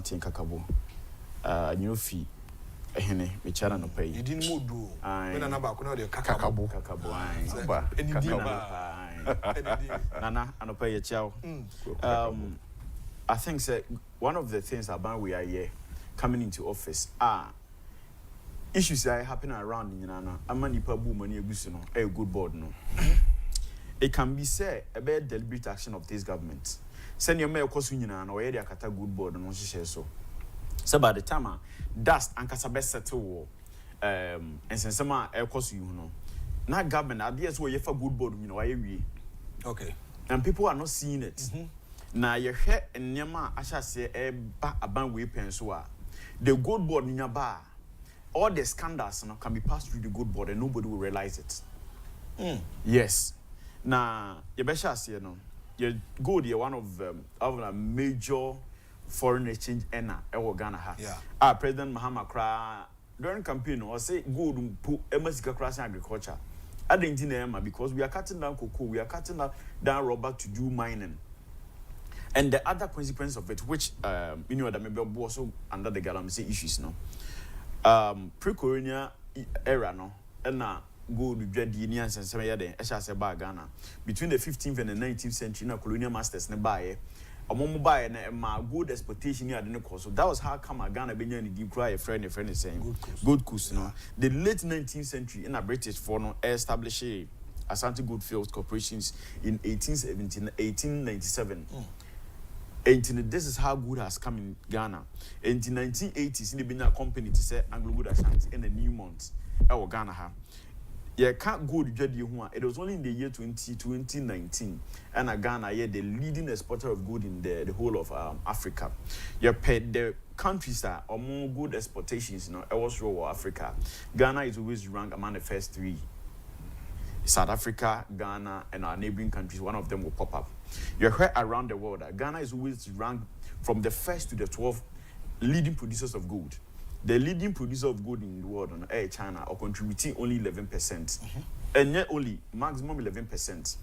Martin Kakabo. New fee. Ehene, me chana no pay. You didn't move do. When an about Kakabo. Nana, I no pay a chow. I think say one of the things about we are here coming into office issues that happen around in Nana. A money per boom money a good board no. It can be said about deliberate action of this government. Send your mail cost union or area kata good board no she so. So by the time dust and casabe settle and since some air cost you know. Now government ideas where you for good board you know I okay. And people are not seeing it. Now you hear and Yama I shall say a band way pensua. The good board in your bar. All the scandals can be passed through the good board and nobody will realize it. Yes. Now you better say no. You good you're one of a major foreign exchange earner Ghana. Yeah. President Mahama Kra during campaign or say good put MSC cross agriculture. I didn't know because we are cutting down cocoa, we are cutting down rubber to do mining. And the other consequence of it, which you know that maybe also under the Galamsey issues pre-colonial era and now good dreadinians and some other Ghana between the 15th and the 19th century colonial masters nearby a mobile and my good exportation near the course. So that was how come Ghana began to give cry a friend is saying good coast. The late 19th century in a British foreign established Asante Goldfields corporations in 1897. And this is how good has come in Ghana. In the 1980s, in the Bina company to say Anglo Good Ashanti in the Newmont, our Ghana. Yeah, can't go to Jadi. It was only in the year 2019, and Ghana, the leading exporter of good in the whole of Africa. Yeah, the countries that are more good exportations, elsewhere Africa. Ghana is always ranked among the first three. South Africa, Ghana, and our neighboring countries, one of them will pop up. You heard around the world that Ghana is always ranked from the first to the 12th leading producers of gold. The leading producer of gold in the world China are contributing only 11%. And yet only maximum 11%.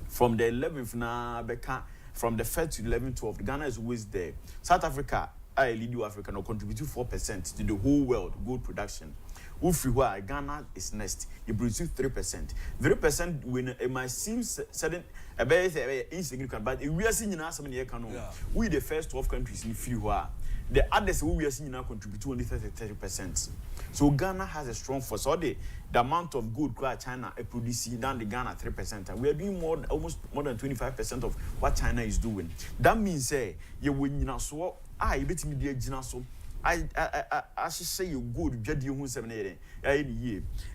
From the 11th from the 1st to 11th, 12th, Ghana is always there. South Africa, I lead you Africa, now contributing 4% to the whole world gold production. Where Ghana is next, you produce 3%. 3% when it might seem certain a very insignificant, but we are seeing now some year we the first 12 countries in few the others we are seeing now contribute only 30%. So Ghana has a strong force. So the amount of good China producing down the Ghana 3%, and we are doing almost more than 25% of what China is doing. That means you win so you bet me the so I should say you good jadi hu 7 year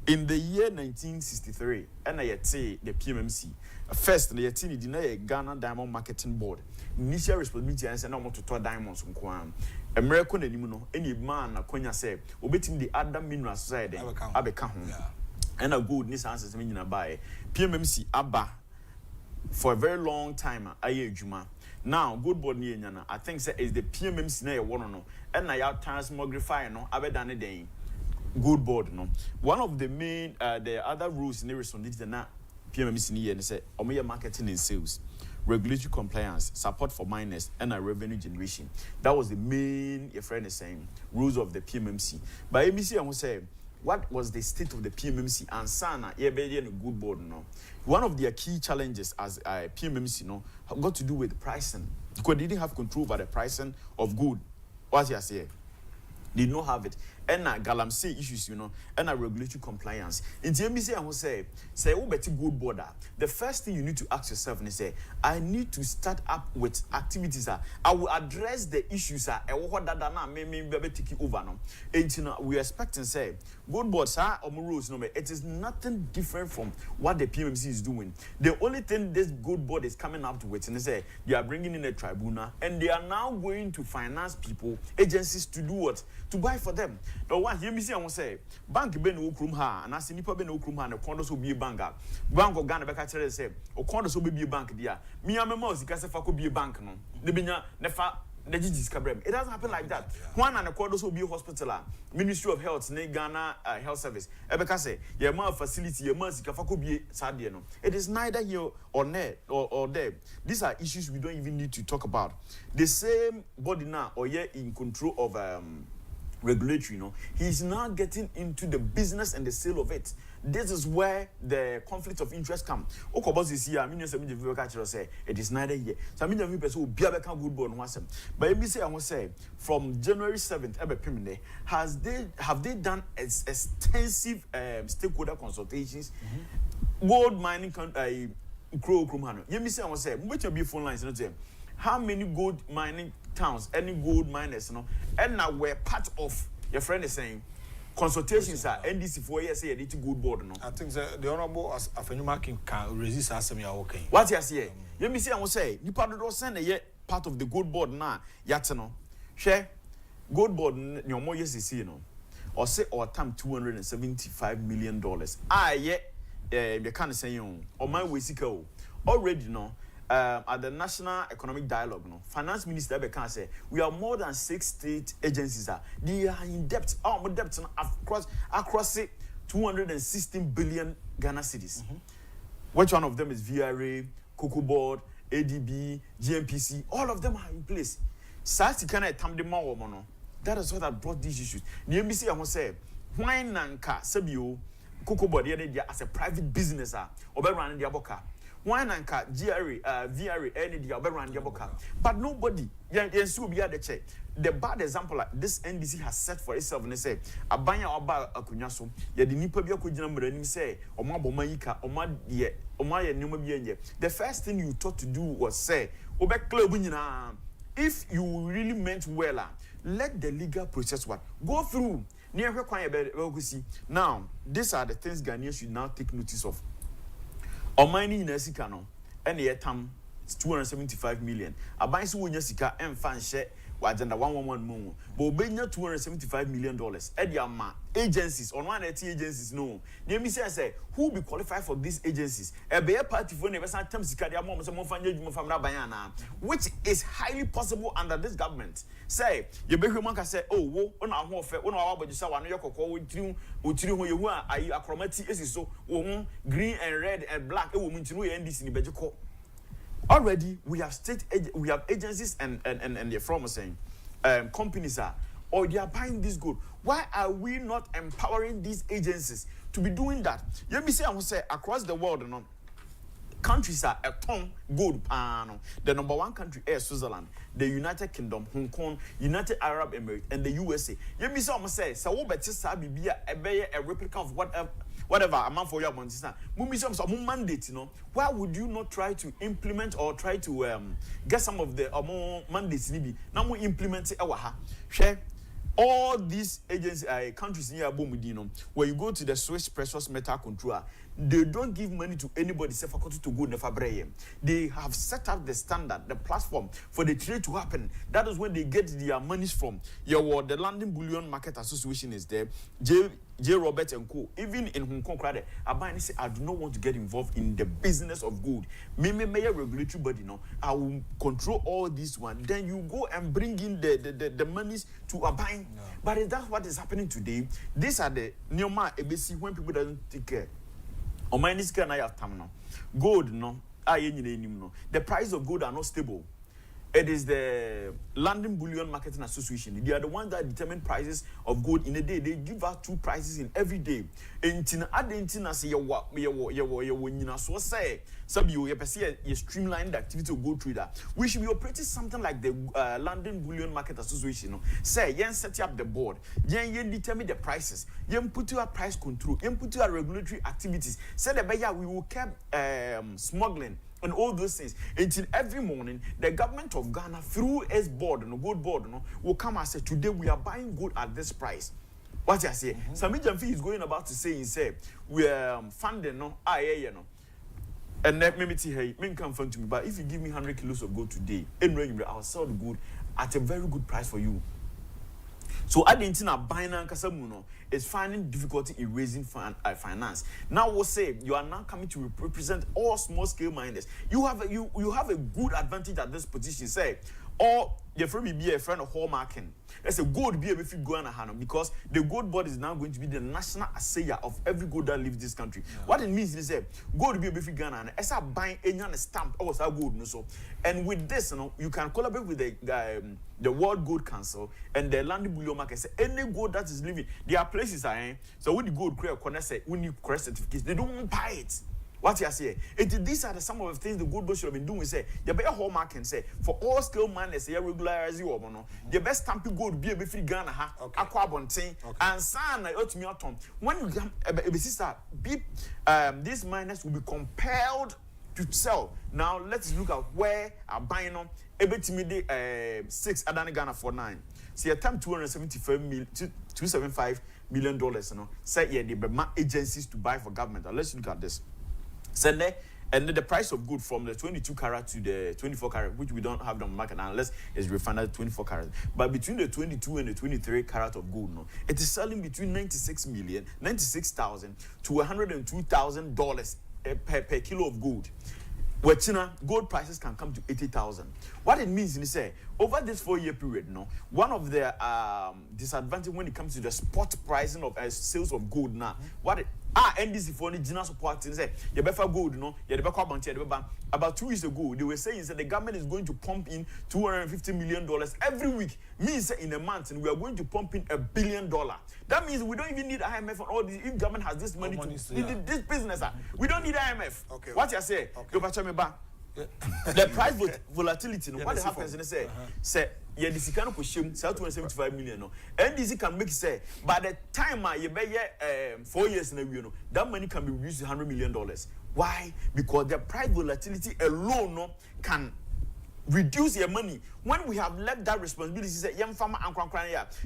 in the year 1963 and I say the PMMC first the yet deny Ghana Diamond Marketing Board initial responsibility and say na to diamonds nko American anim no any man na konya say obetim the other minerals side abeka ho and a good this answers me nyina buy PMMC aba for a very long time aye adwuma. Now, good board near Yana, I think is the PMMC na one no, and I transmogrify no, abedane day. Good board no. One of the main the other rules in the responsibility na PMMC near and say omeya marketing and sales, regulatory compliance, support for miners, and revenue generation. That was the main your friend is saying rules of the PMMC. But ABC I will say what was the state of the PMMC and Sana a good board no. One of their key challenges as PMMC got to do with pricing because they didn't have control over the pricing of good. What you say? They don't have it. And galamsey issues, and regulatory compliance. In TMC, I will say, oh, better good border. The first thing you need to ask yourself is say, I need to start up with activities that I will address the issues that maybe take it over now. And we are expecting say good boards rules. It is nothing different from what the PMC is doing. The only thing this good board is coming up with is say they are bringing in a tribunal and they are now going to finance people, agencies to do what? To buy for them. The one here, I will say, bank ben okrum ha, and as nipa ben okrum ha, and condos will be a bank. Bank of Ghana say, or condos will be a bank, dear. Me, I'm a mouse, because if I could be a bank, no. The binya, never the discovery. It doesn't happen like that. One and a quarter will be a hospital, Ministry of Health, Ghana Health Service. Ebeka say, your man facility, your man could be Sadiano. It is neither here or there or there. These are issues we don't even need to talk about. The same body now or yeah in control of regulatory, he's now getting into the business and the sale of it. This is where the conflict of interest come. Okobos is here. I mean, say it is neither here. So I mean, the person will be a good board once. But let me say, I must say, from January 7th, have they done extensive stakeholder consultations? Gold mining crow krumano. Let me say, I must say, which be phone lines? How many gold mining towns, any gold miners, and now we're part of. Your friend is saying. Consultations are NDC 4 years say it's good board. I think the honorable Afenuma can resist as me okay. What you say? Let me say I will say you part of send a part of the good board now. Yatano. Share good board your more years is or say or time $275 million. The kind of saying on my way already at the National Economic Dialogue, Finance Minister can say we are more than 6 state agencies. They are in debt. Our debt across 216 billion Ghana cedis. Which one of them is VRA, Cocoa Board, ADB, GMPC? All of them are in place. That is what that brought these issues. The NBC, I must say, why nanka Sabio Cocoa Board as a private business or running the aboka. Why nanka VRA any the around the aboka. But nobody still be at the check. The bad example like this NDC has set for itself and they say abanya oba akunyaso ye the nipa bi akogina mrani say omabomayika ye nneoma bi enye. The first thing you thought to do was say obe club nyina. If you really meant well, let the legal process go through. Now, these are the things Ghanaians should now take notice of. Omani in Esikano, and the tam 275 million. A bice when Sika and fan share agenda 111 more. But Benya $275 million. Ediama agencies, online IT agencies, no. Let me say, who be qualified for these agencies? A bear party for never some Sika, which is highly possible under this government. Say, you be human can say, oh, on our warfare, on our body, so I know you you are a chromatic is so green and red and black, a woman to NDC in Bejoko. Already, we have agencies and they're from saying companies or they are buying this good. Why are we not empowering these agencies to be doing that? Let me say, I will say across the world, countries are a ton gold. The number one country is Switzerland, the United Kingdom, Hong Kong, United Arab Emirates, and the USA. Let me say, I must say, so be a replica of whatever amount for your money. Mandate, why would you not try to implement or try to get some of the mandates? Now we implement it. Share all these agencies, countries near Bomudino, where you go to the Swiss Precious Metal Controller, they don't give money to anybody except for to go never brain. They have set up the standard, the platform for the trade to happen. That is when they get their monies from. The London Bullion Market Association is there. J. Robert and Co. Even in Hong Kong, I say I do not want to get involved in the business of gold. May regulatory body I will control all this one. Then you go and bring in the monies to a buying. No. But that's what is happening today. These are the Neoma ABC when people don't take care. On my can I have time now. Gold the price of gold are not stable. It is the London Bullion Marketing Association. They are the ones that determine prices of gold in a day. They give out 2 prices in every day. And say so say you streamline the activity of gold trader. We should be operating something like the London Bullion Market Association. Say yen set up the board. Yen determine the prices. Yen put your price control. Yen put your regulatory activities. Say the we will keep smuggling. And all those things. Until every morning, the government of Ghana, through its board, gold board, will come and say, today we are buying gold at this price. What you say? Sami Jamfi is going about to say, we are funding, and let me tell you, men come fund to me, but if you give me 100 kilos of gold today, I'll sell the gold at a very good price for you. So Argentina buying Kasamuno is finding difficulty in raising finance. Now we'll say you are now coming to represent all small scale miners. You have a good advantage at this position. Say or your friend be a friend of hallmarking. Let's say gold be a bit going on because the gold board is now going to be the national assayer of every gold that leaves this country. Yeah. What it means is that gold be a bit going on. As I buy any stamp or gold, no so. And with this, you can collaborate with the World Gold Council and the Land Bullion Market. Say any gold that is living, there are places so when the gold create corner say we need correct certificates, they don't buy it. What you say? These are some of the things the gold board should have been doing. Say, you better hallmark and say for all scale miners, you regularize you or no. The best stamping gold be a bit free Ghana ha. Aqua bonting and san out me atom. When you sister, these miners will be compelled to sell. Now let's look at where are buying them. Ebetimi 6 Adani Ghana for 9. See a time $275 million. Say yeah, the agencies to buy for government. Now let's look at this. And the price of gold from the 22 carat to the 24 carat, which we don't have on the market unless it's refined at 24 carat. But between the 22 and the 23 carat of gold, it is selling between $96,000 to $102,000 per kilo of gold. Where China gold prices can come to 80,000. What it means is say over this 4-year period, one of the disadvantages when it comes to the spot pricing of sales of gold now, NDC for the general support say you better gold, you better about 2 years ago they were saying that the government is going to pump in $250 million every week. Means in a month and we are going to pump in $1 billion. That means we don't even need IMF and all this. If government has this money this business, we don't need IMF. Okay. What you say? The price volatility, what happens in say yeah, this can push 275 million. NDC can make say by the time you buy 4 years in a year, that money can be reduced to $100 million. Why? Because the price volatility alone can reduce your money. When we have left that responsibility, say young farmer and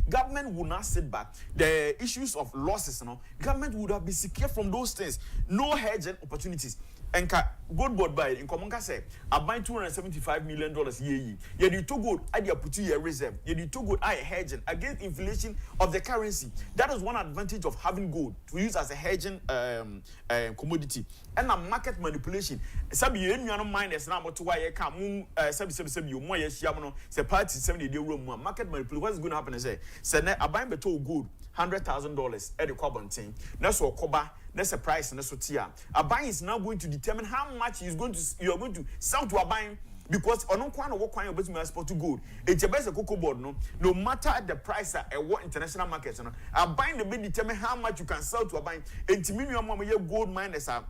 government will not sit back. The issues of losses, government would have been secure from those things. No hedging opportunities. And gold board buy in Komonka say I buy $275 million year. You need to gold, I put you a reserve. You need to gold, I hedging against inflation of the currency. That is one advantage of having gold to use as a hedging commodity. And a market manipulation. Some you don't mind as now to why you can't you more yes yamono say party 70 day room market manipulation. What's going to happen is say I buy beto gold $100,000 at the carbon thing. That's what Koba. That's a price and that's what a buy is now going to determine how much you are going to sell to a buying because on no kind of what kind of business export to gold. It's a best cocoa board no matter the price at what international markets a buying the bid determine how much you can sell to a buying. And to minimum gold miners are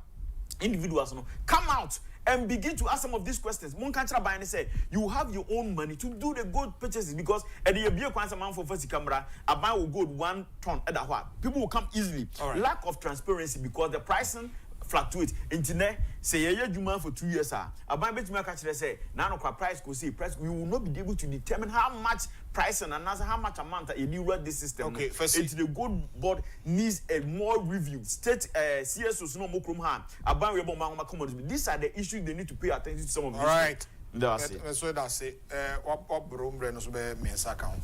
individuals come out and begin to ask some of these questions. One country buy and say you have your own money to do the gold purchases because at the year once a month for first camera, a buy will gold 1 ton at what people will come easily. Right. Lack of transparency because the pricing fluctuates. Internet say you man for 2 years. A buy bet me catch say now price go see price. We will not be able to determine how much price and another how much amount that you run this system. Okay, first the gold board needs a more review. State CSOs no more krum ha. A buy we commodities. These are the issues they need to pay attention to some of these. All right. That's it. So that's it. What room so be me account.